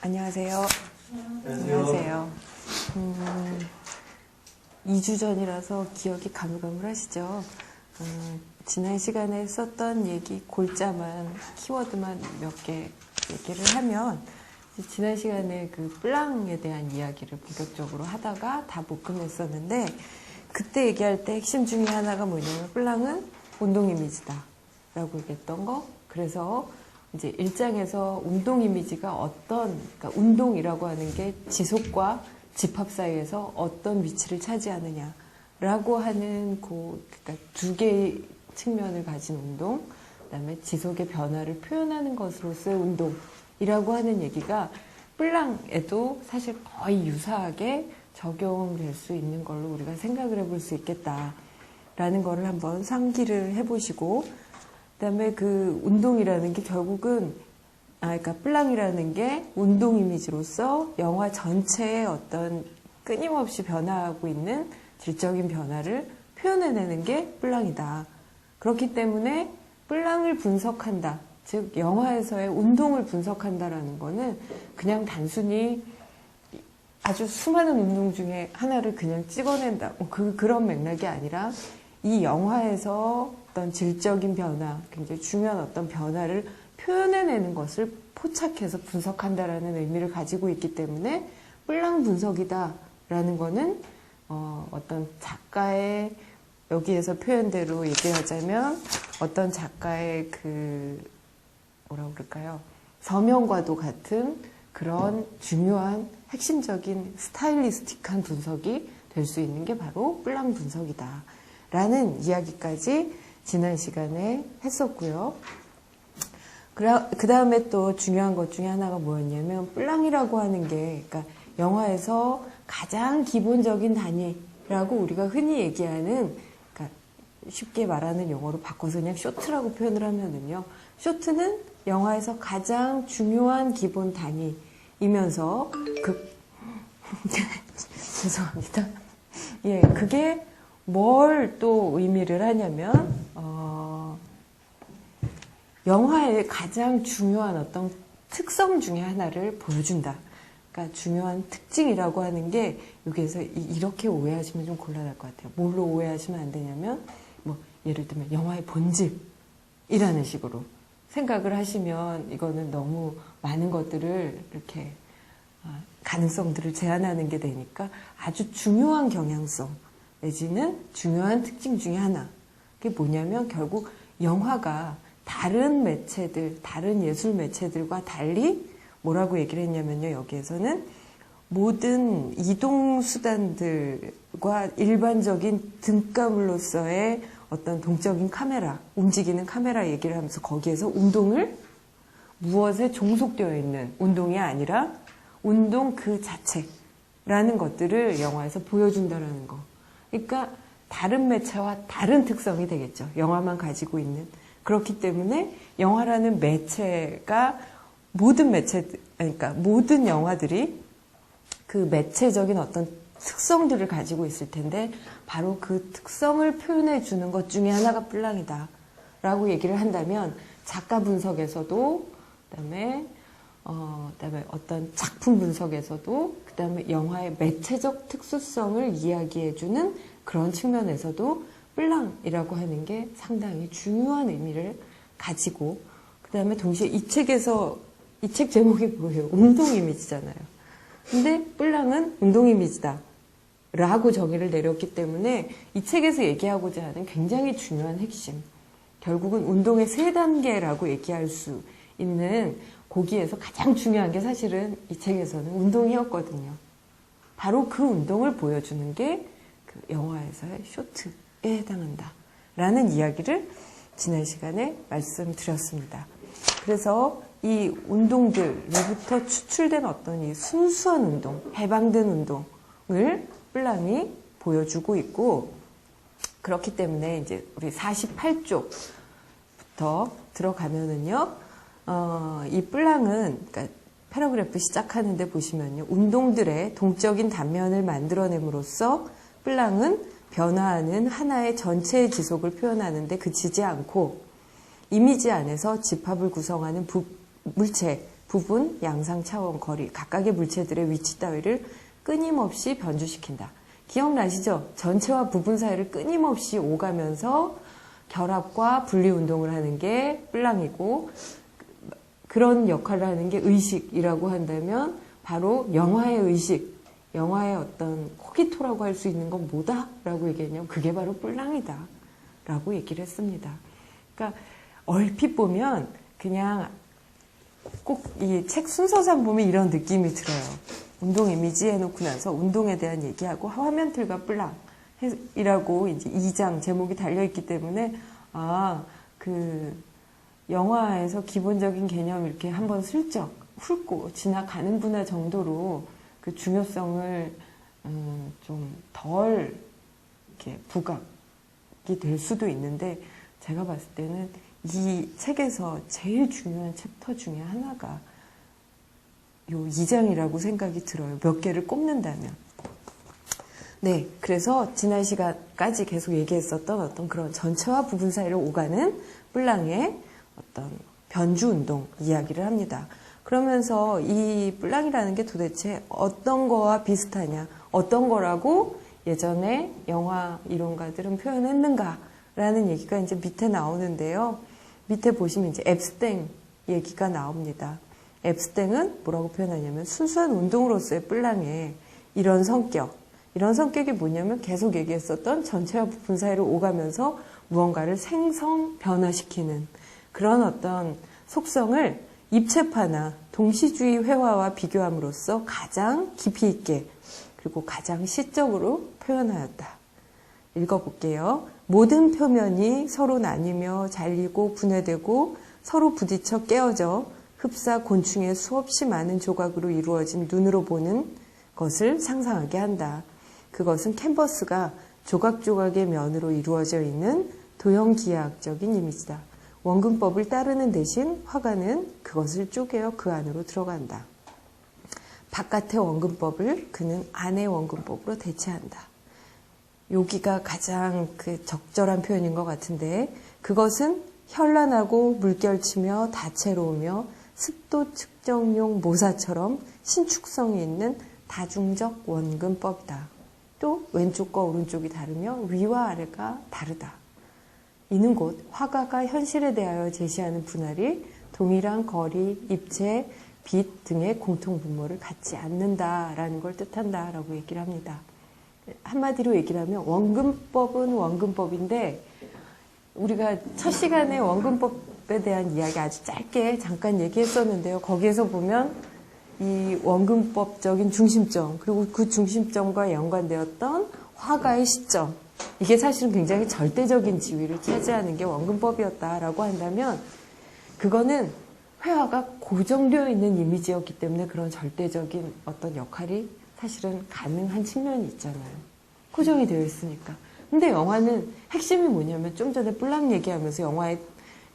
안녕하세요. 안녕하세요. 2주 전이라서 기억이 가물가물하시죠? 지난 시간에 썼던 얘기 골자만, 키워드만 몇 개 얘기를 하면, 지난 시간에 그 플랑에 대한 이야기를 본격적으로 하다가 다 못 끝냈었는데, 그때 얘기할 때 핵심 중에 하나가 뭐냐면, 플랑은 운동 이미지다 라고 얘기했던 거. 그래서 이제 1장에서 운동 이미지가 그러니까 운동이라고 하는 게 지속과 집합 사이에서 어떤 위치를 차지하느냐라고 하는 그러니까 두 개의 측면을 가진 운동, 그다음에 지속의 변화를 표현하는 것으로서의 운동이라고 하는 얘기가 플랑에도 사실 거의 유사하게 적용될 수 있는 걸로 우리가 생각을 해볼 수 있겠다라는 거를 한번 상기를 해보시고, 그다음에 그 운동이라는 게 결국은 그러니까 플랑이라는 게 운동 이미지로서 영화 전체의 어떤 끊임없이 변화하고 있는 질적인 변화를 표현해내는 게 플랑이다. 그렇기 때문에 플랑을 분석한다, 즉 영화에서의 운동을 분석한다라는 거는 그냥 단순히 아주 수많은 운동 중에 하나를 그냥 찍어낸다, 그런 맥락이 아니라 이 영화에서 어떤 질적인 변화, 굉장히 중요한 어떤 변화를 표현해내는 것을 포착해서 분석한다라는 의미를 가지고 있기 때문에 플랑 분석이다라는 거는 어떤 작가의, 여기에서 표현대로 얘기하자면 어떤 작가의 뭐라고 그럴까요? 서명과도 같은 그런 중요한 핵심적인 스타일리스틱한 분석이 될 수 있는 게 바로 플랑 분석이다 라는 이야기까지 지난 시간에 했었고요. 그 다음에 또 중요한 것 중에 하나가 뭐였냐면, 플랑이라고 하는 게, 그러니까 영화에서 가장 기본적인 단위라고 우리가 흔히 얘기하는, 그러니까 쉽게 말하는 용어로 바꿔서 그냥 쇼트라고 표현을 하면은요, 쇼트는 영화에서 가장 중요한 기본 단위이면서 죄송합니다. 예, 그게 뭘 또 의미를 하냐면, 영화의 가장 중요한 어떤 특성 중에 하나를 보여준다. 그러니까 중요한 특징이라고 하는 게, 여기에서 이렇게 오해하시면 좀 곤란할 것 같아요. 뭘로 오해하시면 안 되냐면, 예를 들면 영화의 본질이라는 식으로 생각을 하시면 이거는 너무 많은 것들을 이렇게 가능성들을 제한하는 게 되니까, 아주 중요한 경향성 내지는 중요한 특징 중에 하나, 그게 뭐냐면 결국 영화가 다른 매체들, 다른 예술 매체들과 달리 뭐라고 얘기를 했냐면요, 여기에서는 모든 이동수단들과 일반적인 등가물로서의 어떤 동적인 카메라, 움직이는 카메라 얘기를 하면서 거기에서 운동을 무엇에 종속되어 있는 운동이 아니라 운동 그 자체라는 것들을 영화에서 보여준다는 거. 그러니까 다른 매체와 다른 특성이 되겠죠. 영화만 가지고 있는. 그렇기 때문에 영화라는 매체가 그러니까 모든 영화들이 그 매체적인 어떤 특성들을 가지고 있을 텐데, 바로 그 특성을 표현해 주는 것 중에 하나가 플랑이다 라고 얘기를 한다면, 작가 분석에서도, 그다음에 어떤 작품 분석에서도, 그다음에 영화의 매체적 특수성을 이야기해주는 그런 측면에서도 플랑이라고 하는 게 상당히 중요한 의미를 가지고, 그다음에 동시에 이 책 제목이 뭐예요? 운동 이미지잖아요. 근데 플랑은 운동 이미지다 라고 정의를 내렸기 때문에 이 책에서 얘기하고자 하는 굉장히 중요한 핵심, 결국은 운동의 3단계라고 얘기할 수 있는, 거기에서 가장 중요한 게 사실은 이 책에서는 운동이었거든요. 바로 그 운동을 보여주는 게 그 영화에서의 쇼트에 해당한다 라는 이야기를 지난 시간에 말씀드렸습니다. 그래서 이 운동들로부터 추출된 어떤 이 순수한 운동, 해방된 운동을 플랑이 보여주고 있고, 그렇기 때문에 이제 우리 48쪽부터 들어가면은요, 이 플랑은, 그러니까 패러그래프 시작하는데 보시면요, 운동들의 동적인 단면을 만들어냄으로써 플랑은 변화하는 하나의 전체의 지속을 표현하는데 그치지 않고, 이미지 안에서 집합을 구성하는 물체, 부분, 양상, 차원, 거리, 각각의 물체들의 위치 따위를 끊임없이 변주시킨다. 기억나시죠? 전체와 부분 사이를 끊임없이 오가면서 결합과 분리 운동을 하는 게 뿔랑이고, 그런 역할을 하는 게 의식이라고 한다면 바로 영화의 의식, 영화의 어떤 코기토라고 할 수 있는 건 뭐다? 라고 얘기했냐면 그게 바로 뿔랑이다 라고 얘기를 했습니다. 그러니까 얼핏 보면 그냥 꼭 이 책 순서상 보면 이런 느낌이 들어요. 운동 이미지 해놓고 나서 운동에 대한 얘기하고 화면틀과 뿔랑이라고 이제 2장 제목이 달려있기 때문에 그 영화에서 기본적인 개념 이렇게 한번 슬쩍 훑고 지나가는구나 정도로 그 중요성을 좀 덜 이렇게 부각이 될 수도 있는데, 제가 봤을 때는 이 책에서 제일 중요한 챕터 중에 하나가 요 2장이라고 생각이 들어요. 몇 개를 꼽는다면. 네, 그래서 지난 시간까지 계속 얘기했었던 어떤 그런 전체와 부분 사이를 오가는 뿔랑의 어떤 변주 운동 이야기를 합니다. 그러면서 이 뿔랑이라는 게 도대체 어떤 거와 비슷하냐, 어떤 거라고 예전에 영화 이론가들은 표현했는가라는 얘기가 이제 밑에 나오는데요. 밑에 보시면 이제 앱스탱 얘기가 나옵니다. 앱스탱은 뭐라고 표현하냐면 순수한 운동으로서의 뿔랑의 이런 성격이 뭐냐면 계속 얘기했었던 전체와 부분 사이를 오가면서 무언가를 생성 변화시키는 그런 어떤 속성을 입체파나 동시주의 회화와 비교함으로써 가장 깊이 있게 그리고 가장 시적으로 표현하였다. 읽어볼게요. 모든 표면이 서로 나뉘며 잘리고 분해되고 서로 부딪혀 깨어져 흡사 곤충의 수없이 많은 조각으로 이루어진 눈으로 보는 것을 상상하게 한다. 그것은 캔버스가 조각조각의 면으로 이루어져 있는 도형기하학적인 이미지다. 원근법을 따르는 대신 화가는 그것을 쪼개어 그 안으로 들어간다. 바깥의 원근법을 그는 안의 원근법으로 대체한다. 여기가 가장 그 적절한 표현인 것 같은데, 그것은 현란하고 물결치며 다채로우며 습도 측정용 모사처럼 신축성이 있는 다중적 원근법이다. 또 왼쪽과 오른쪽이 다르며 위와 아래가 다르다. 이는 곧 화가가 현실에 대하여 제시하는 분할이 동일한 거리, 입체, 빛 등의 공통 분모를 갖지 않는다라는 걸 뜻한다라고 얘기를 합니다. 한마디로 얘기를 하면 원근법은 원근법인데, 우리가 첫 시간에 원근법에 대한 이야기 아주 짧게 잠깐 얘기했었는데요. 거기에서 보면 이 원근법적인 중심점, 그리고 그 중심점과 연관되었던 화가의 시점, 이게 사실은 굉장히 절대적인 지위를 차지하는 게 원근법이었다라고 한다면, 그거는 회화가 고정되어 있는 이미지였기 때문에 그런 절대적인 어떤 역할이 사실은 가능한 측면이 있잖아요. 고정이 되어 있으니까. 근데 영화는 핵심이 뭐냐면, 좀 전에 뿔랑 얘기하면서 영화의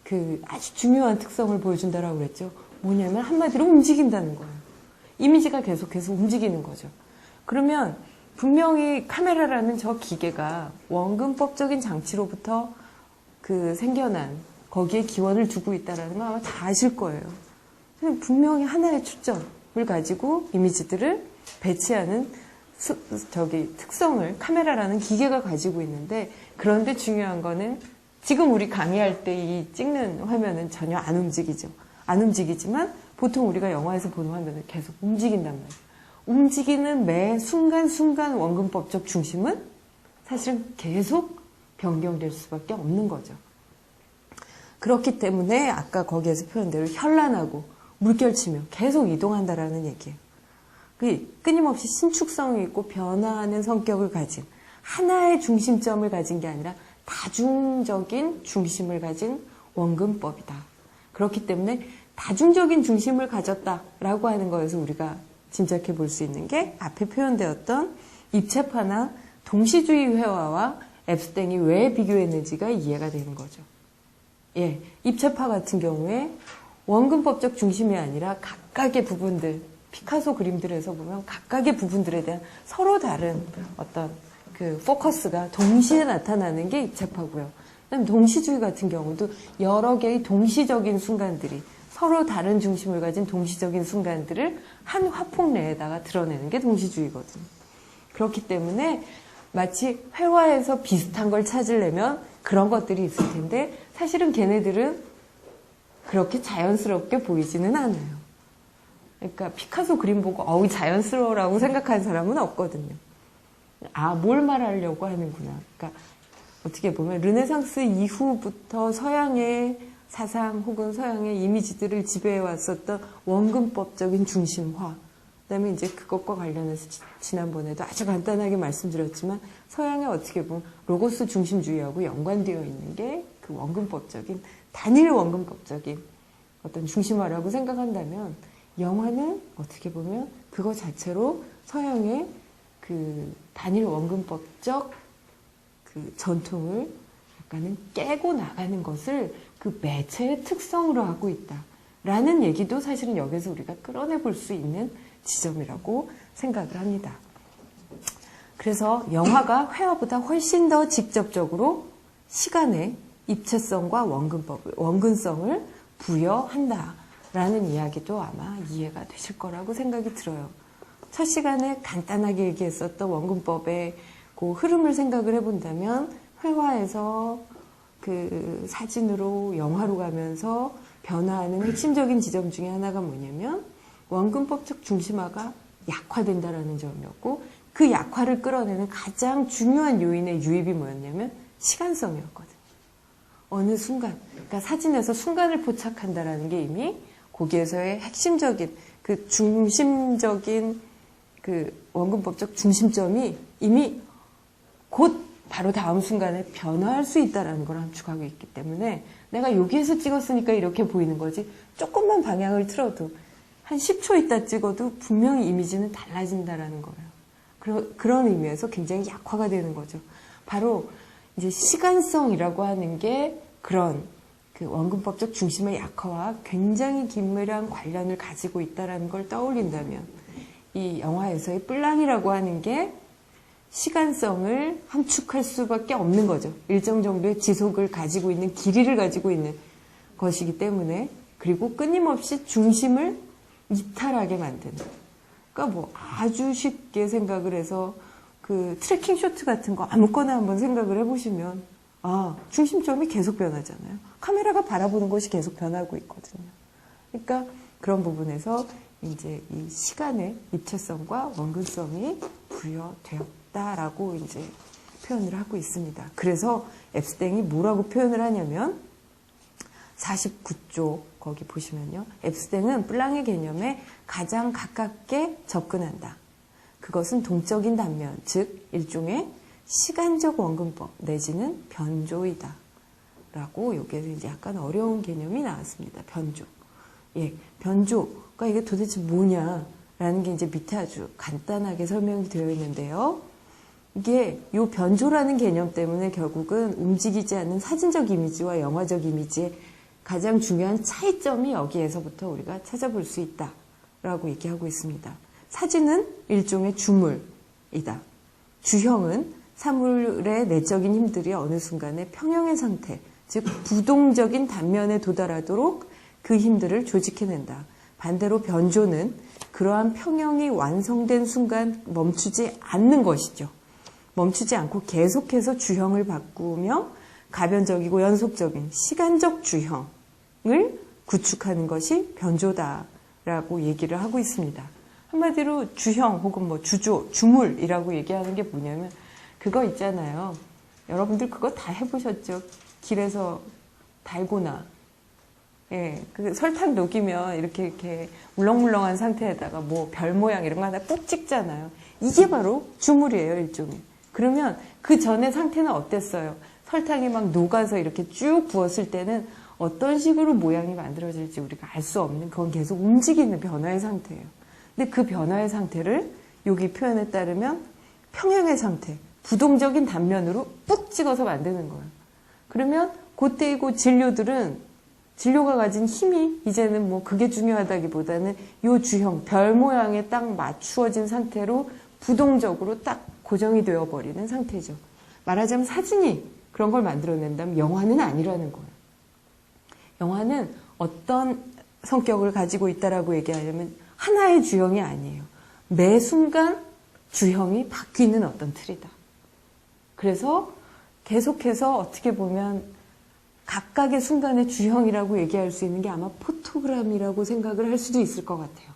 그 아주 중요한 특성을 보여준다라고 그랬죠. 뭐냐면 한마디로 움직인다는 거예요. 이미지가 계속해서 움직이는 거죠. 그러면 분명히 카메라라는 저 기계가 원근법적인 장치로부터 그 생겨난 거기에 기원을 두고 있다는 걸 아마 다 아실 거예요. 분명히 하나의 초점을 가지고 이미지들을 배치하는 특성을 카메라라는 기계가 가지고 있는데, 그런데 중요한 거는 지금 우리 강의할 때 이 찍는 화면은 전혀 안 움직이죠. 안 움직이지만 보통 우리가 영화에서 보는 화면은 계속 움직인단 말이에요. 움직이는 매 순간순간 원근법적 중심은 사실은 계속 변경될 수밖에 없는 거죠. 그렇기 때문에 아까 거기에서 표현대로 현란하고 물결치며 계속 이동한다라는 얘기예요. 끊임없이 신축성이 있고 변화하는 성격을 가진 하나의 중심점을 가진 게 아니라 다중적인 중심을 가진 원근법이다. 그렇기 때문에 다중적인 중심을 가졌다라고 하는 거에서 우리가 짐작해 볼 수 있는 게 앞에 표현되었던 입체파나 동시주의 회화와 앱스탱이 왜 비교했는지가 이해가 되는 거죠. 예, 입체파 같은 경우에 원근법적 중심이 아니라 각각의 부분들, 피카소 그림들에서 보면 각각의 부분들에 대한 서로 다른 어떤 그 포커스가 동시에 나타나는 게 입체파고요. 그다음에 동시주의 같은 경우도 여러 개의 동시적인 순간들이 서로 다른 중심을 가진 동시적인 순간들을 한 화폭 내에다가 드러내는 게 동시주의거든요. 그렇기 때문에 마치 회화에서 비슷한 걸 찾으려면 그런 것들이 있을 텐데 사실은 걔네들은 그렇게 자연스럽게 보이지는 않아요. 그러니까 피카소 그림 보고 어우 자연스러워라고 생각하는 사람은 없거든요. 아, 뭘 말하려고 하는구나. 그러니까 어떻게 보면 르네상스 이후부터 서양의 사상 혹은 서양의 이미지들을 지배해왔었던 원근법적인 중심화, 그다음에 이제 그것과 관련해서 지난번에도 아주 간단하게 말씀드렸지만 서양의 어떻게 보면 로고스 중심주의하고 연관되어 있는 게 그 원근법적인 단일 원근법적인 어떤 중심화라고 생각한다면 영화는 어떻게 보면 그거 자체로 서양의 그 단일 원근법적 그 전통을 약간은 깨고 나가는 것을 그 매체의 특성으로 하고 있다라는 얘기도 사실은 여기서 우리가 끌어내 볼 수 있는 지점이라고 생각을 합니다. 그래서 영화가 회화보다 훨씬 더 직접적으로 시간의 입체성과 원근성을 부여한다라는 이야기도 아마 이해가 되실 거라고 생각이 들어요. 첫 시간에 간단하게 얘기했었던 원근법의 그 흐름을 생각을 해본다면 회화에서 그 사진으로 영화로 가면서 변화하는 핵심적인 지점 중에 하나가 뭐냐면 원근법적 중심화가 약화된다라는 점이었고 그 약화를 끌어내는 가장 중요한 요인의 유입이 뭐였냐면 시간성이었거든요. 어느 순간, 그러니까 사진에서 순간을 포착한다라는 게 이미 거기에서의 핵심적인 그 중심적인 그 원근법적 중심점이 이미 곧 바로 다음 순간에 변화할 수 있다는 걸 함축하고 있기 때문에 내가 여기에서 찍었으니까 이렇게 보이는 거지 조금만 방향을 틀어도 한 10초 있다 찍어도 분명히 이미지는 달라진다라는 거예요. 그런 의미에서 굉장히 약화가 되는 거죠. 바로 이제 시간성이라고 하는 게 그런 그 원근법적 중심의 약화와 굉장히 긴밀한 관련을 가지고 있다는 걸 떠올린다면 이 영화에서의 뿔랑이라고 하는 게 시간성을 함축할 수밖에 없는 거죠. 일정 정도의 지속을 가지고 있는 길이를 가지고 있는 것이기 때문에 그리고 끊임없이 중심을 이탈하게 만드는. 그러니까 뭐 아주 쉽게 생각을 해서 그 트래킹 쇼트 같은 거 아무거나 한번 생각을 해보시면 아 중심점이 계속 변하잖아요. 카메라가 바라보는 것이 계속 변하고 있거든요. 그러니까 그런 부분에서 이제 이 시간의 입체성과 원근성이 부여되었다라고 이제 표현을 하고 있습니다. 그래서 앱스탱이 뭐라고 표현을 하냐면 49쪽 거기 보시면요. 앱스탱은 뿔랑의 개념에 가장 가깝게 접근한다. 그것은 동적인 단면, 즉 일종의 시간적 원근법 내지는 변조이다. 라고 여기에서 이제 약간 어려운 개념이 나왔습니다. 변조. 예, 변조가 이게 도대체 뭐냐라는 게 이제 밑에 아주 간단하게 설명이 되어 있는데요. 이게 요 변조라는 개념 때문에 결국은 움직이지 않는 사진적 이미지와 영화적 이미지의 가장 중요한 차이점이 여기에서부터 우리가 찾아볼 수 있다라고 얘기하고 있습니다. 사진은 일종의 주물이다. 주형은 사물의 내적인 힘들이 어느 순간에 평형의 상태, 즉 부동적인 단면에 도달하도록 그 힘들을 조직해낸다. 반대로 변조는 그러한 평형이 완성된 순간 멈추지 않는 것이죠. 멈추지 않고 계속해서 주형을 바꾸며 가변적이고 연속적인 시간적 주형을 구축하는 것이 변조다라고 얘기를 하고 있습니다. 한마디로 주형 혹은 뭐 주조, 주물이라고 얘기하는 게 뭐냐면 그거 있잖아요. 여러분들 그거 다 해보셨죠? 길에서 달고나. 예, 그 설탕 녹이면 이렇게 물렁물렁한 상태에다가 뭐 별 모양 이런 거 하나 꼭 찍잖아요. 이게 바로 주물이에요, 일종의. 그러면 그 전에 상태는 어땠어요? 설탕이 막 녹아서 이렇게 쭉 부었을 때는 어떤 식으로 모양이 만들어질지 우리가 알 수 없는 그건 계속 움직이는 변화의 상태예요. 근데 그 변화의 상태를 여기 표현에 따르면 평형의 상태, 부동적인 단면으로 뿍 찍어서 만드는 거예요. 그러면 그때 그 진료가 가진 힘이 이제는 뭐 그게 중요하다기보다는 요 주형, 별 모양에 딱 맞추어진 상태로 부동적으로 딱 고정이 되어버리는 상태죠. 말하자면 사진이 그런 걸 만들어낸다면 영화는 아니라는 거예요. 영화는 어떤 성격을 가지고 있다라고 얘기하려면 하나의 주형이 아니에요. 매 순간 주형이 바뀌는 어떤 틀이다. 그래서 계속해서 어떻게 보면 각각의 순간의 주형이라고 얘기할 수 있는 게 아마 포토그램이라고 생각을 할 수도 있을 것 같아요.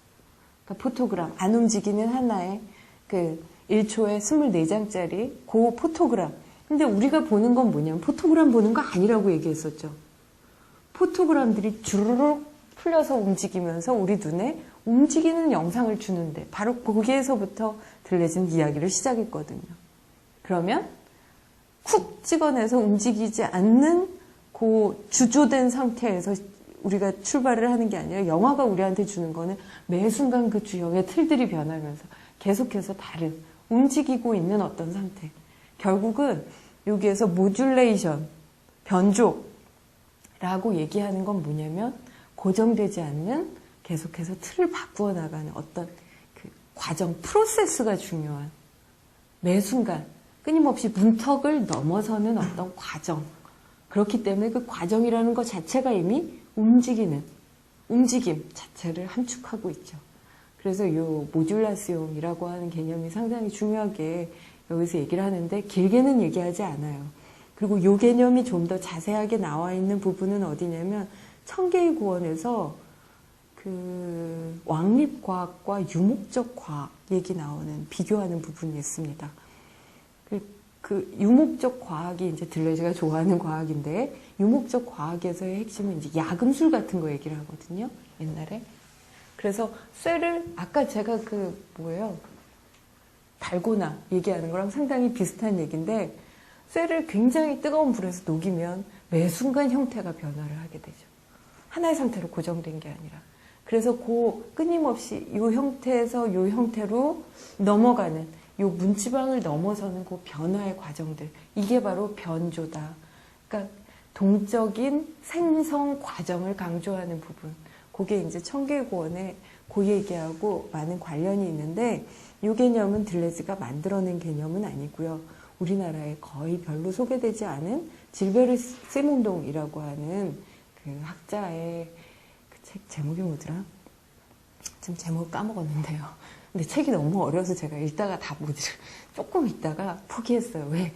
그러니까 포토그램, 안 움직이는 하나의 그 1초에 24장짜리 그 포토그램. 근데 우리가 보는 건 뭐냐면 포토그램 보는 거 아니라고 얘기했었죠. 포토그램들이 주르륵 풀려서 움직이면서 우리 눈에 움직이는 영상을 주는데 바로 거기에서부터 들려진 이야기를 시작했거든요. 그러면 쿡 찍어내서 움직이지 않는 그 주조된 상태에서 우리가 출발을 하는 게 아니라 영화가 우리한테 주는 거는 매 순간 그 주형의 틀들이 변하면서 계속해서 다른 움직이고 있는 어떤 상태. 결국은 여기에서 모듈레이션, 변조라고 얘기하는 건 뭐냐면 고정되지 않는 계속해서 틀을 바꾸어 나가는 어떤 그 과정, 프로세스가 중요한 매 순간 끊임없이 문턱을 넘어서는 어떤 과정. 그렇기 때문에 그 과정이라는 것 자체가 이미 움직임 자체를 함축하고 있죠. 그래서 이 모듈라시옹이라고 하는 개념이 상당히 중요하게 여기서 얘기를 하는데 길게는 얘기하지 않아요. 그리고 이 개념이 좀 더 자세하게 나와 있는 부분은 어디냐면 청계의 구원에서 그 왕립과학과 유목적 과학 얘기 나오는 비교하는 부분이 있습니다. 그 유목적 과학이 이제 들레즈가 좋아하는 과학인데 유목적 과학에서의 핵심은 이제 야금술 같은 거 얘기를 하거든요. 옛날에. 그래서 쇠를 아까 제가 그 뭐예요? 달고나 얘기하는 거랑 상당히 비슷한 얘기인데 쇠를 굉장히 뜨거운 불에서 녹이면 매 순간 형태가 변화를 하게 되죠. 하나의 상태로 고정된 게 아니라. 그래서 그 끊임없이 이 형태에서 이 형태로 넘어가는 이 문지방을 넘어서는 그 변화의 과정들. 이게 바로 변조다. 그러니까 동적인 생성 과정을 강조하는 부분. 그게 이제 청계구원의 그 얘기하고 많은 관련이 있는데 이 개념은 들레즈가 만들어낸 개념은 아니고요. 우리나라에 거의 별로 소개되지 않은 질베르 세몽동이라고 하는 그 학자의 그 책 제목이 뭐더라? 지금 제목 까먹었는데요. 근데 책이 너무 어려서 제가 읽다가 다 못 읽어. 조금 읽다가 포기했어요. 왜?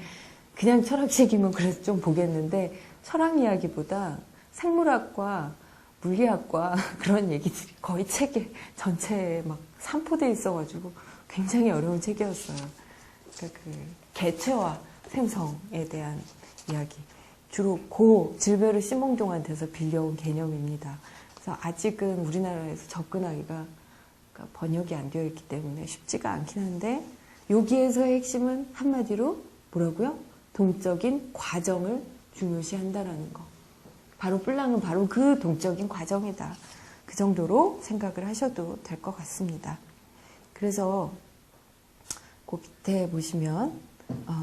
그냥 철학책이면 그래서 좀 보겠는데 철학 이야기보다 생물학과 물리학과 그런 얘기들이 거의 책에 전체에 막 산포돼 있어가지고 굉장히 어려운 책이었어요. 그러니까 그 개체와 생성에 대한 이야기. 주로 고 질베르 시몽동한테서 빌려온 개념입니다. 그래서 아직은 우리나라에서 접근하기가 번역이 안 되어 있기 때문에 쉽지가 않긴 한데 여기에서의 핵심은 한마디로 뭐라고요? 동적인 과정을 중요시한다라는 거. 바로 뿔랑은 바로 그 동적인 과정이다. 그 정도로 생각을 하셔도 될 것 같습니다. 그래서 그 밑에 보시면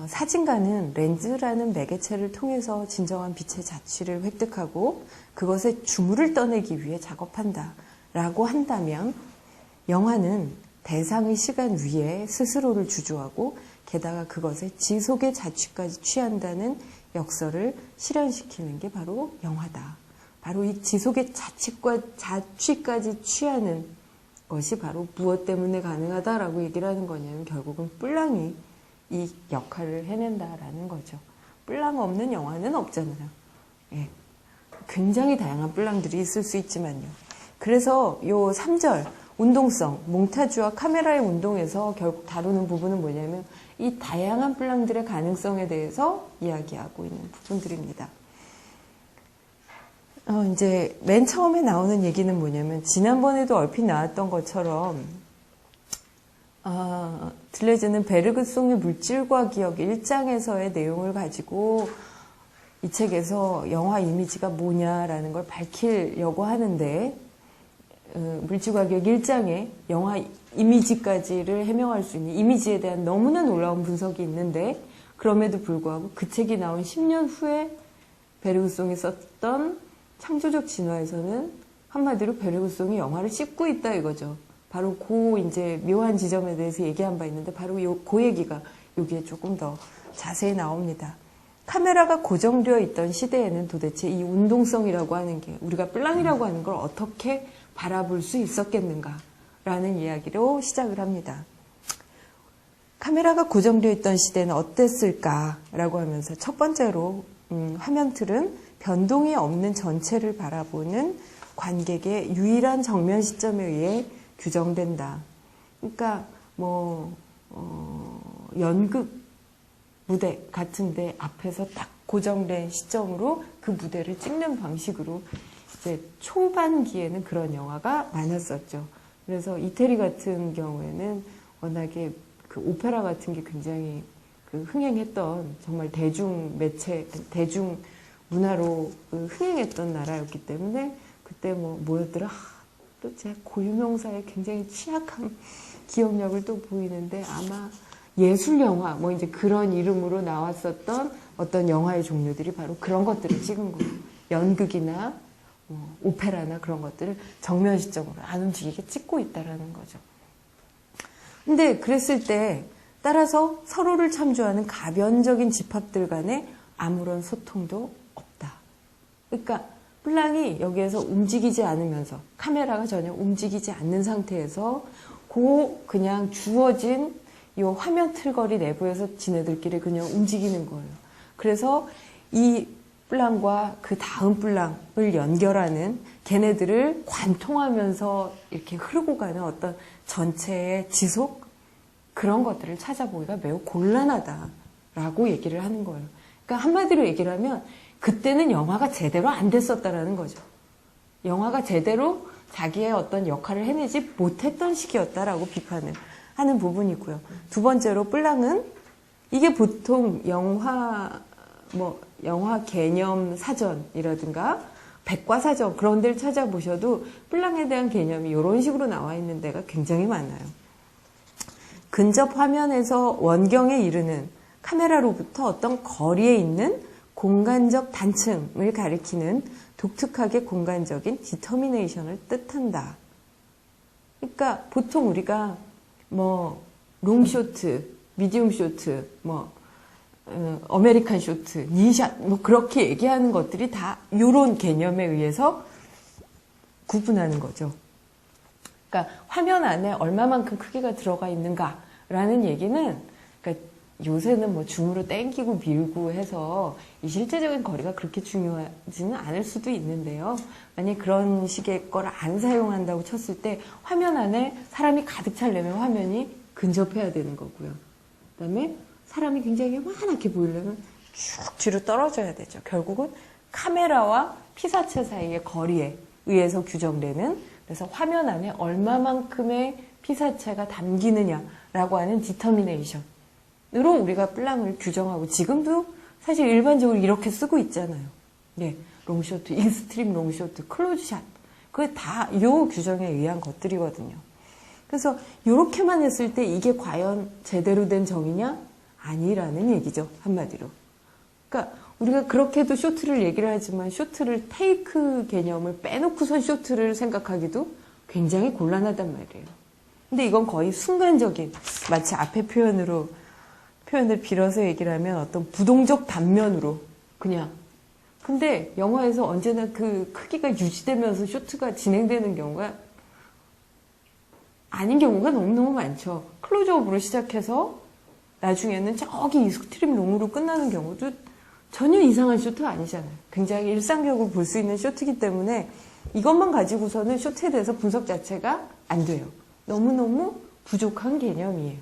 사진가는 렌즈라는 매개체를 통해서 진정한 빛의 자취를 획득하고 그것의 주물을 떠내기 위해 작업한다 라고 한다면 영화는 대상의 시간 위에 스스로를 주조하고 게다가 그것의 지속의 자취까지 취한다는 역설을 실현시키는 게 바로 영화다. 바로 이 지속의 자취까지 취하는 것이 바로 무엇 때문에 가능하다라고 얘기를 하는 거냐면 결국은 뿔랑이 이 역할을 해낸다라는 거죠. 뿔랑 없는 영화는 없잖아요. 예. 굉장히 다양한 뿔랑들이 있을 수 있지만요. 그래서 요 3절 운동성, 몽타주와 카메라의 운동에서 결국 다루는 부분은 뭐냐면 이 다양한 뿔랑들의 가능성에 대해서 이야기하고 있는 부분들입니다. 이제 맨 처음에 나오는 얘기는 뭐냐면 지난번에도 얼핏 나왔던 것처럼 들레즈는 베르그송의 물질과 기억 1장에서의 내용을 가지고 이 책에서 영화 이미지가 뭐냐라는 걸 밝히려고 하는데 물질과 기억 1장에 영화 이미지까지를 해명할 수 있는 이미지에 대한 너무나 놀라운 분석이 있는데 그럼에도 불구하고 그 책이 나온 10년 후에 베르그송이 썼던 창조적 진화에서는 한마디로 베르그송이 영화를 씹고 있다 이거죠. 바로 그 이제 묘한 지점에 대해서 얘기한 바 있는데 바로 그 얘기가 여기에 조금 더 자세히 나옵니다. 카메라가 고정되어 있던 시대에는 도대체 이 운동성이라고 하는 게, 우리가 뿔랑이라고 하는 걸 어떻게 바라볼 수 있었겠는가라는 이야기로 시작을 합니다. 카메라가 고정되어 있던 시대는 어땠을까라고 하면서 첫 번째로 화면 틀은 변동이 없는 전체를 바라보는 관객의 유일한 정면 시점에 의해 규정된다. 그러니까 연극 무대 같은데 앞에서 딱 고정된 시점으로 그 무대를 찍는 방식으로 이제 초반기에는 그런 영화가 많았었죠. 그래서 이태리 같은 경우에는 워낙에 그 오페라 같은 게 굉장히 그 흥행했던, 정말 대중 매체, 대중 문화로 흥행했던 나라였기 때문에 그때 뭐였더라? 또 제 고유명사에 굉장히 취약한 기억력을 또 보이는데, 아마 예술영화, 이제 그런 이름으로 나왔었던 어떤 영화의 종류들이 바로 그런 것들을 찍은 거예요. 연극이나 오페라나 그런 것들을 정면 시점으로 안 움직이게 찍고 있다라는 거죠. 근데 그랬을 때 따라서 서로를 참조하는 가변적인 집합들 간에 아무런 소통도 없다. 그러니까 뿔랑이 여기에서 움직이지 않으면서, 카메라가 전혀 움직이지 않는 상태에서 그냥 주어진 이 화면 틀거리 내부에서 지네들끼리 그냥 움직이는 거예요. 그래서 이 뿔랑과 그 다음 뿔랑을 연결하는, 걔네들을 관통하면서 이렇게 흐르고 가는 어떤 전체의 지속? 그런 것들을 찾아보기가 매우 곤란하다라고 얘기를 하는 거예요. 그러니까 한마디로 얘기를 하면 그때는 영화가 제대로 안 됐었다라는 거죠. 영화가 제대로 자기의 어떤 역할을 해내지 못했던 시기였다라고 비판을 하는 부분이고요. 두 번째로 뿔랑은, 이게 보통 영화 개념 사전이라든가 백과사전 그런 데를 찾아보셔도 뿔랑에 대한 개념이 이런 식으로 나와 있는 데가 굉장히 많아요. 근접 화면에서 원경에 이르는 카메라로부터 어떤 거리에 있는 공간적 단층을 가리키는 독특하게 공간적인 디터미네이션을 뜻한다. 그러니까 보통 우리가 롱쇼트, 미디움 쇼트, 아메리칸 쇼트, 니샷, 그렇게 얘기하는 것들이 다 이런 개념에 의해서 구분하는 거죠. 그러니까 화면 안에 얼마만큼 크기가 들어가 있는가라는 얘기는, 그러니까 요새는 줌으로 땡기고 밀고 해서 이 실제적인 거리가 그렇게 중요하지는 않을 수도 있는데요. 만약 그런 식의 걸 안 사용한다고 쳤을 때 화면 안에 사람이 가득 차려면 화면이 근접해야 되는 거고요. 그다음에 사람이 굉장히 요만하게 보이려면 쭉 뒤로 떨어져야 되죠. 결국은 카메라와 피사체 사이의 거리에 의해서 규정되는, 그래서 화면 안에 얼마만큼의 피사체가 담기느냐라고 하는 디터미네이션으로 우리가 뿔랑을 규정하고, 지금도 사실 일반적으로 이렇게 쓰고 있잖아요. 네, 롱쇼트, 익스트림 롱쇼트, 클로즈샷, 그게 다 이 규정에 의한 것들이거든요. 그래서 이렇게만 했을 때 이게 과연 제대로 된 정의냐? 아니라는 얘기죠, 한마디로. 그러니까 우리가 그렇게도 쇼트를 얘기를 하지만 쇼트를 테이크 개념을 빼놓고선 쇼트를 생각하기도 굉장히 곤란하단 말이에요. 근데 이건 거의 순간적인, 마치 앞에 표현을 빌어서 얘기를 하면 어떤 부동적 단면으로 그냥. 근데 영화에서 언제나 그 크기가 유지되면서 쇼트가 진행되는 경우가 아닌 경우가 너무너무 많죠. 클로즈업으로 시작해서 나중에는 저기 익스트림 롱으로 끝나는 경우도 전혀 이상한 쇼트가 아니잖아요. 굉장히 일상적으로 볼 수 있는 쇼트이기 때문에 이것만 가지고서는 쇼트에 대해서 분석 자체가 안 돼요. 너무너무 부족한 개념이에요.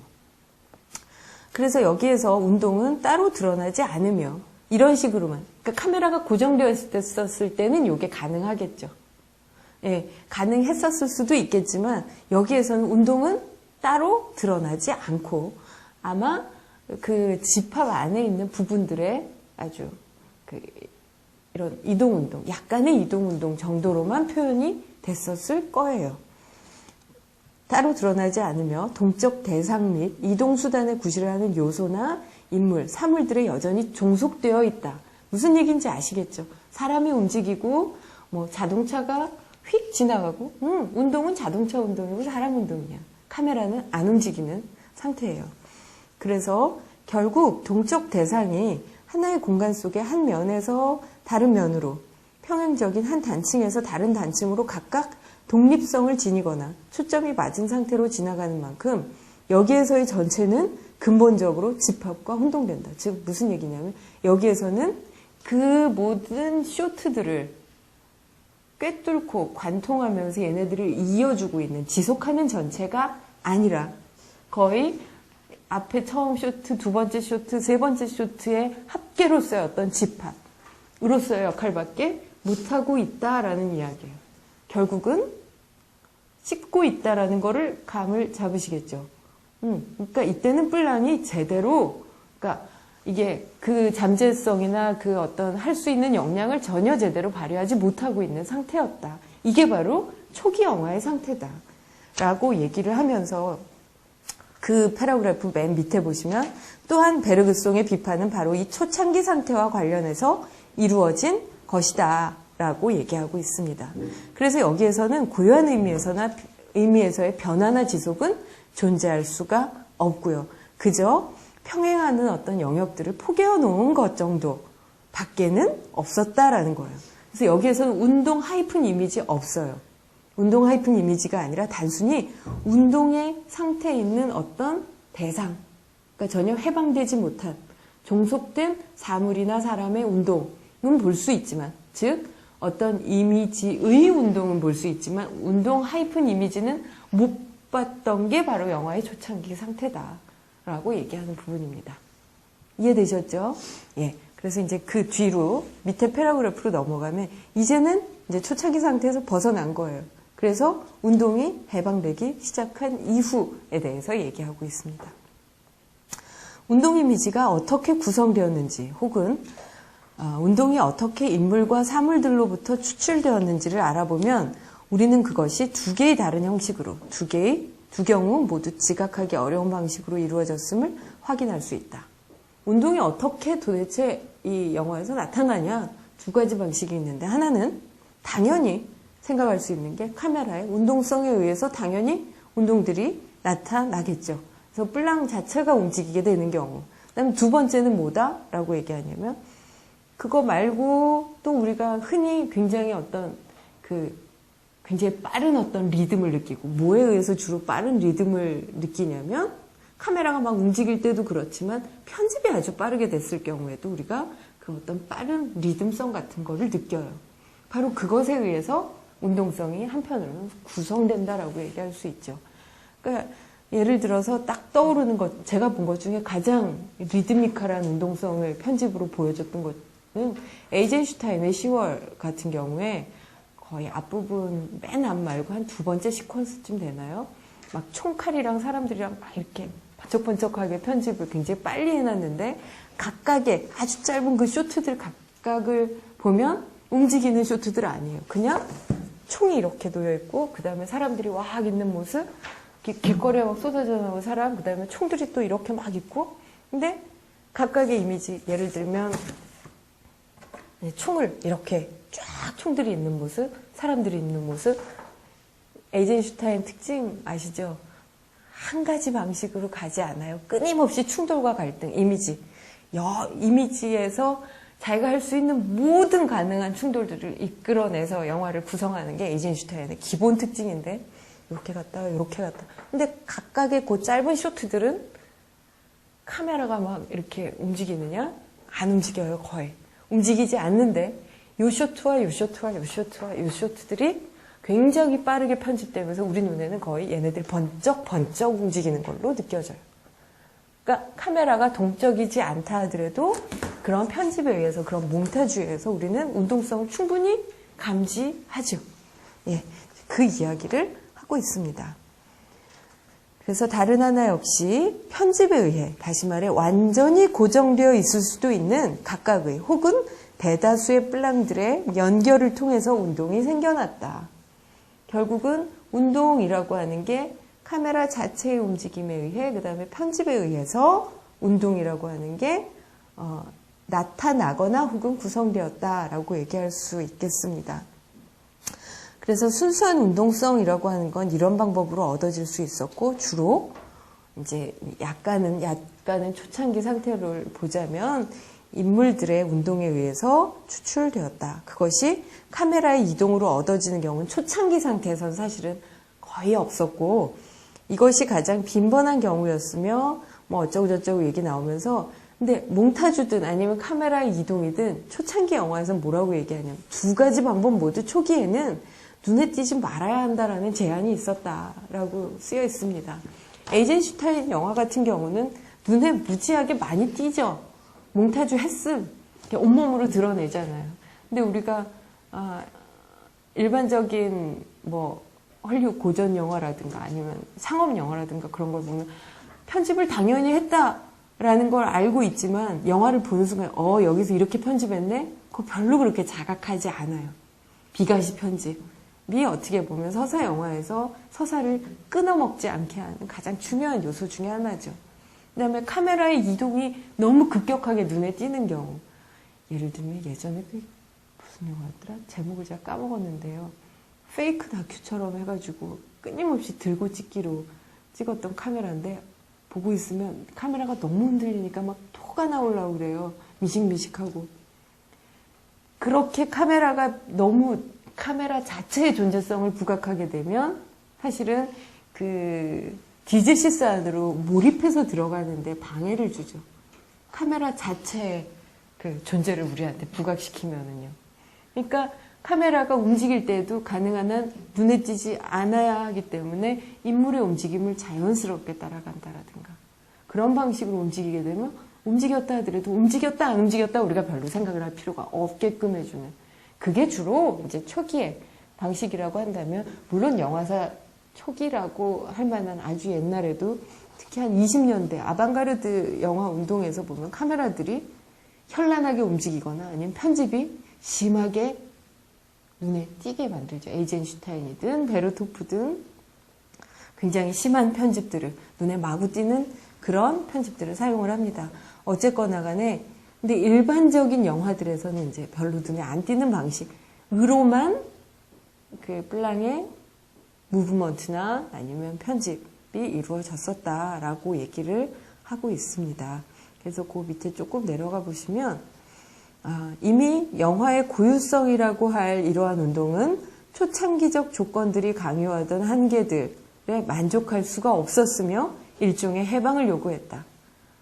그래서 여기에서 운동은 따로 드러나지 않으며 이런 식으로만, 그러니까 카메라가 고정되어 있었을 때는 이게 가능하겠죠. 예, 가능했었을 수도 있겠지만 여기에서는 운동은 따로 드러나지 않고 아마 그 집합 안에 있는 부분들의 아주 이런 이동운동, 약간의 이동운동 정도로만 표현이 됐었을 거예요. 따로 드러나지 않으며 동적 대상 및 이동수단의 구실을 하는 요소나 인물, 사물들에 여전히 종속되어 있다. 무슨 얘기인지 아시겠죠? 사람이 움직이고 자동차가 휙 지나가고 운동은 자동차 운동이고 사람 운동이야. 카메라는 안 움직이는 상태예요. 그래서 결국 동적 대상이 하나의 공간 속의 한 면에서 다른 면으로, 평행적인 한 단층에서 다른 단층으로 각각 독립성을 지니거나 초점이 맞은 상태로 지나가는 만큼 여기에서의 전체는 근본적으로 집합과 혼동된다. 즉 무슨 얘기냐면 여기에서는 그 모든 쇼트들을 꿰뚫고 관통하면서 얘네들을 이어주고 있는, 지속하는 전체가 아니라 거의 앞에 처음 쇼트, 두 번째 쇼트, 세 번째 쇼트의 합계로서의 어떤 집합으로서의 역할밖에 못하고 있다라는 이야기예요. 결국은 씹고 있다라는 거를 감을 잡으시겠죠. 그러니까 이때는 뿔랑이 제대로, 그러니까 이게 그 잠재성이나 그 어떤 할 수 있는 역량을 전혀 제대로 발휘하지 못하고 있는 상태였다. 이게 바로 초기 영화의 상태다. 라고 얘기를 하면서 그 패러그래프 맨 밑에 보시면 또한 베르그송의 비판은 바로 이 초창기 상태와 관련해서 이루어진 것이다. 라고 얘기하고 있습니다. 그래서 여기에서는 고유한 의미에서의 변화나 지속은 존재할 수가 없고요. 그저 평행하는 어떤 영역들을 포개어 놓은 것 정도 밖에는 없었다라는 거예요. 그래서 여기에서는 운동 하이픈 이미지 없어요. 운동 하이픈 이미지가 아니라 단순히 운동의 상태에 있는 어떤 대상, 그러니까 전혀 해방되지 못한 종속된 사물이나 사람의 운동은 볼 수 있지만, 즉 어떤 이미지의 운동은 볼 수 있지만 운동 하이픈 이미지는 못 봤던 게 바로 영화의 초창기 상태다라고 얘기하는 부분입니다. 이해되셨죠? 예. 그래서 이제 그 뒤로 밑에 패러그래프로 넘어가면 이제는 이제 초창기 상태에서 벗어난 거예요. 그래서 운동이 해방되기 시작한 이후에 대해서 얘기하고 있습니다. 운동 이미지가 어떻게 구성되었는지, 혹은 운동이 어떻게 인물과 사물들로부터 추출되었는지를 알아보면 우리는 그것이 두 개의 다른 형식으로, 두 경우 모두 지각하기 어려운 방식으로 이루어졌음을 확인할 수 있다. 운동이 어떻게 도대체 이 영화에서 나타나냐, 두 가지 방식이 있는데, 하나는 당연히 생각할 수 있는 게 카메라의 운동성에 의해서 당연히 운동들이 나타나겠죠. 그래서 뿔랑 자체가 움직이게 되는 경우. 그다음에 두 번째는 뭐다라고 얘기하냐면, 그거 말고 또 우리가 흔히 굉장히 어떤 굉장히 빠른 어떤 리듬을 느끼고, 뭐에 의해서 주로 빠른 리듬을 느끼냐면 카메라가 막 움직일 때도 그렇지만 편집이 아주 빠르게 됐을 경우에도 우리가 그 어떤 빠른 리듬성 같은 거를 느껴요. 바로 그것에 의해서 운동성이 한편으로는 구성된다라고 얘기할 수 있죠. 그러니까 예를 들어서 딱 떠오르는 것, 제가 본 것 중에 가장 리드미컬한 운동성을 편집으로 보여줬던 것은 에이젠슈타인의 10월 같은 경우에 거의 앞부분 맨 앞 말고 한 두 번째 시퀀스쯤 되나요? 막 총칼이랑 사람들이랑 막 이렇게 번쩍번쩍하게 편집을 굉장히 빨리 해놨는데, 각각의 아주 짧은 그 쇼트들 각각을 보면 움직이는 쇼트들 아니에요. 그냥 총이 이렇게 놓여있고, 그 다음에 사람들이 왁 있는 모습, 길거리에 막 쏟아져 나오는 사람, 그 다음에 총들이 또 이렇게 막 있고, 근데 각각의 이미지, 예를 들면 총을 이렇게 쫙 총들이 있는 모습, 사람들이 있는 모습. 에이젠슈타인 특징 아시죠? 한 가지 방식으로 가지 않아요. 끊임없이 충돌과 갈등, 이미지에서 자기가 할 수 있는 모든 가능한 충돌들을 이끌어내서 영화를 구성하는 게 에이젠슈타인의 기본 특징인데, 이렇게 갔다가 이렇게 갔다. 근데 각각의 그 짧은 쇼트들은 카메라가 막 이렇게 움직이느냐? 안 움직여요, 거의. 움직이지 않는데 요 쇼트와 요 쇼트와 요 쇼트와 요 쇼트들이 굉장히 빠르게 편집되면서 우리 눈에는 거의 얘네들이 번쩍번쩍 움직이는 걸로 느껴져요. 그러니까 카메라가 동적이지 않다 하더라도 그런 편집에 의해서, 그런 몽타주에 의해서 우리는 운동성을 충분히 감지하죠. 예, 그 이야기를 하고 있습니다. 그래서 다른 하나 역시 편집에 의해, 다시 말해 완전히 고정되어 있을 수도 있는 각각의 혹은 대다수의 뿔랑들의 연결을 통해서 운동이 생겨났다. 결국은 운동이라고 하는 게 카메라 자체의 움직임에 의해, 그 다음에 편집에 의해서 운동이라고 하는 게 나타나거나 혹은 구성되었다라고 얘기할 수 있겠습니다. 그래서 순수한 운동성이라고 하는 건 이런 방법으로 얻어질 수 있었고, 주로 이제 약간은 초창기 상태를 보자면 인물들의 운동에 의해서 추출되었다. 그것이 카메라의 이동으로 얻어지는 경우는 초창기 상태에서는 사실은 거의 없었고 이것이 가장 빈번한 경우였으며 뭐 어쩌고저쩌고 얘기 나오면서 근데 몽타주든 아니면 카메라의 이동이든 초창기 영화에서는 뭐라고 얘기하냐면 두 가지 방법 모두 초기에는 눈에 띄지 말아야 한다라는 제한이 있었다라고 쓰여 있습니다. 에이젠슈타인 영화 같은 경우는 눈에 무지하게 많이 띄죠. 몽타주 했음 온몸으로 드러내잖아요. 근데 우리가 일반적인 뭐 헐리우드 고전 영화라든가 아니면 상업 영화라든가 그런 걸 보면 편집을 당연히 했다라는 걸 알고 있지만 영화를 보는 순간 여기서 이렇게 편집했네? 그거 별로 그렇게 자각하지 않아요. 비가시 편집이 어떻게 보면 서사 영화에서 서사를 끊어먹지 않게 하는 가장 중요한 요소 중에 하나죠. 그 다음에 카메라의 이동이 너무 급격하게 눈에 띄는 경우 예를 들면 예전에 무슨 영화였더라? 제목을 제가 까먹었는데요. 페이크 다큐처럼 해가지고 끊임없이 들고 찍기로 찍었던 카메라인데 보고 있으면 카메라가 너무 흔들리니까 막 토가 나오려고 그래요. 미식미식하고. 그렇게 카메라가 너무 카메라 자체의 존재성을 부각하게 되면 사실은 그 디지시스 안으로 몰입해서 들어가는데 방해를 주죠. 카메라 자체의 그 존재를 우리한테 부각시키면은요. 그러니까 카메라가 움직일 때도 가능한 한 눈에 띄지 않아야 하기 때문에 인물의 움직임을 자연스럽게 따라간다라든가 그런 방식으로 움직이게 되면 움직였다 하더라도 움직였다 안 움직였다 우리가 별로 생각을 할 필요가 없게끔 해주는 그게 주로 이제 초기의 방식이라고 한다면 물론 영화사 초기라고 할 만한 아주 옛날에도 특히 한 20년대 아방가르드 영화 운동에서 보면 카메라들이 현란하게 움직이거나 아니면 편집이 심하게 눈에 띄게 만들죠. 에이젠슈타인이든 베르토프든 굉장히 심한 편집들을 눈에 마구 띄는 그런 편집들을 사용을 합니다. 어쨌거나 간에 근데 일반적인 영화들에서는 이제 별로 눈에 안 띄는 방식으로만 그 플랑의 무브먼트나 아니면 편집이 이루어졌었다라고 얘기를 하고 있습니다. 그래서 그 밑에 조금 내려가 보시면 이미 영화의 고유성이라고 할 이러한 운동은 초창기적 조건들이 강요하던 한계들에 만족할 수가 없었으며 일종의 해방을 요구했다.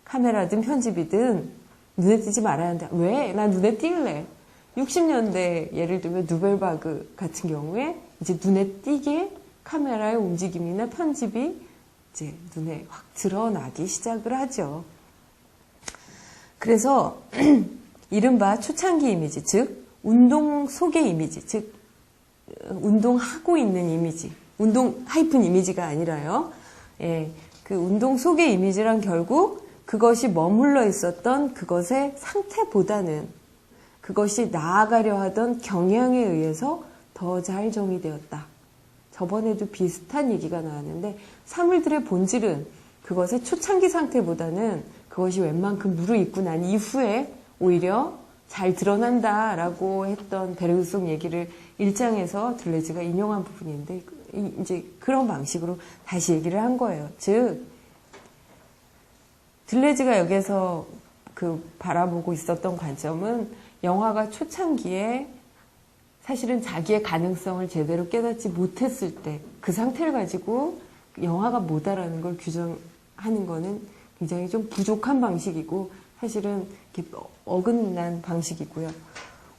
카메라든 편집이든 눈에 띄지 말아야 한다. 왜? 나 눈에 띌래. 60년대 예를 들면 누벨바그 같은 경우에 이제 눈에 띄게 카메라의 움직임이나 편집이 이제 눈에 확 드러나기 시작을 하죠. 그래서 이른바 초창기 이미지, 즉 운동 속의 이미지, 즉 운동하고 있는 이미지, 운동 하이픈 이미지가 아니라요. 그 운동 속의 이미지란 결국 그것이 머물러 있었던 그것의 상태보다는 그것이 나아가려 하던 경향에 의해서 더 잘 정의되었다. 저번에도 비슷한 얘기가 나왔는데 사물들의 본질은 그것의 초창기 상태보다는 그것이 웬만큼 무르익고 난 이후에 오히려 잘 드러난다라고 했던 베르그송 얘기를 1장에서 들레즈가 인용한 부분인데 이제 그런 방식으로 다시 얘기를 한 거예요. 즉 들레즈가 여기서 그 바라보고 있었던 관점은 영화가 초창기에 사실은 자기의 가능성을 제대로 깨닫지 못했을 때 그 상태를 가지고 영화가 뭐다라는 걸 규정하는 거는 굉장히 좀 부족한 방식이고 사실은 이렇게 어긋난 방식이고요.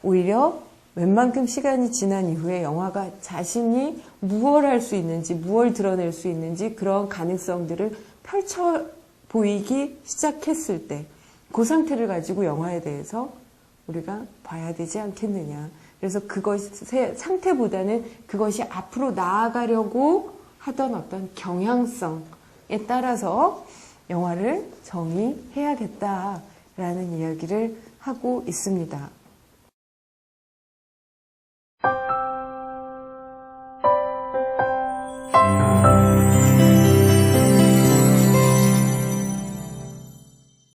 오히려 웬만큼 시간이 지난 이후에 영화가 자신이 무엇을 할 수 있는지 무엇을 드러낼 수 있는지 그런 가능성들을 펼쳐 보이기 시작했을 때 그 상태를 가지고 영화에 대해서 우리가 봐야 되지 않겠느냐. 그래서 그것의 상태보다는 그것이 앞으로 나아가려고 하던 어떤 경향성에 따라서 영화를 정의해야겠다라는 이야기를 하고 있습니다.